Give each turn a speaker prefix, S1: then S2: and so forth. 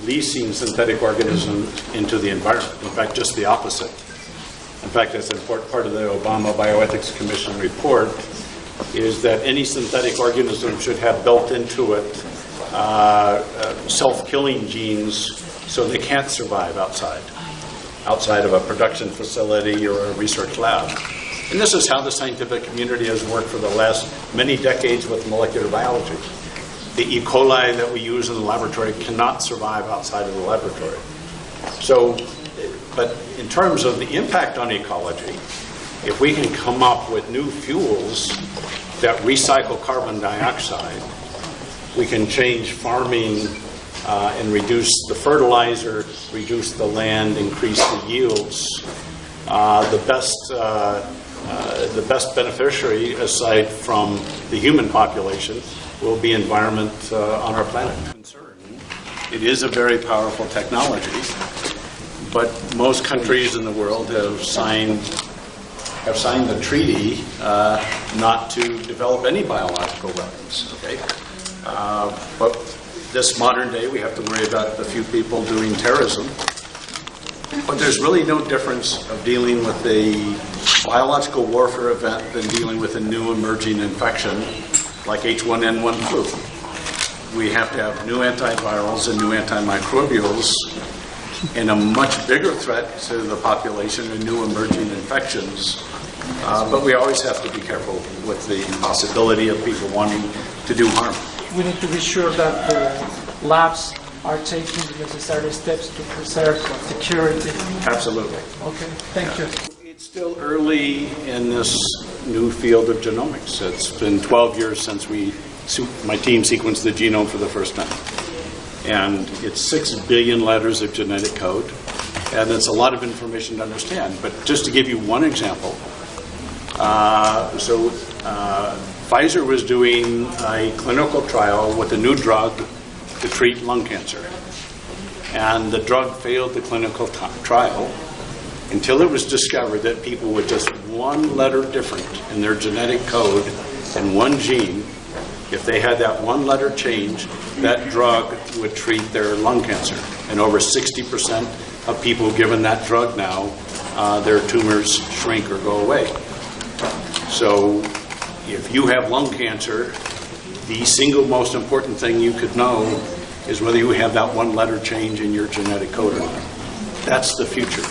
S1: releasing synthetic organisms into the environment. In fact, just the opposite. In fact, that's an important part of the Obama Bioethics Commission report, is that any synthetic organism should have built into it self-killing genes so they can't survive outside of a production facility or a research lab. And this is how the scientific community has worked for the last many decades with molecular biology. The E. coli that we use in the laboratory cannot survive outside of the laboratory. So, but in terms of the impact on ecology, if we can come up with new fuels that recycle carbon dioxide, we can change farming and reduce the fertilizer, reduce the land, increase the yields. The best beneficiary, aside from the human population, will be environment on our planet. It is a very powerful technology, but most countries in the world have signed the treaty not to develop any biological weapons. Okay, but this modern day, we have to worry about the few people doing terrorism. But there's really no difference of dealing with a biological warfare event than dealing with a new emerging infection like H1N1 flu. We have to have new antivirals and new antimicrobials, and a much bigger threat to the population are new emerging infections. But we always have to be careful with the possibility of people wanting to do harm.
S2: We need to be sure that the labs are taking the necessary steps to preserve security.
S1: Absolutely.
S2: Okay, thank you.
S1: It's still early in this new field of genomics. It's been 12 years since my team sequenced the genome for the first time. And it's 6 billion letters of genetic code. And it's a lot of information to understand. But just to give you one example, Pfizer was doing a clinical trial with a new drug to treat lung cancer. And the drug failed the clinical trial until it was discovered that people with just one letter different in their genetic code and one gene, if they had that one letter change, that drug would treat their lung cancer. And over 60% of people given that drug now, their tumors shrink or go away. So if you have lung cancer, the single most important thing you could know is whether you have that one letter change in your genetic code or not. That's the future.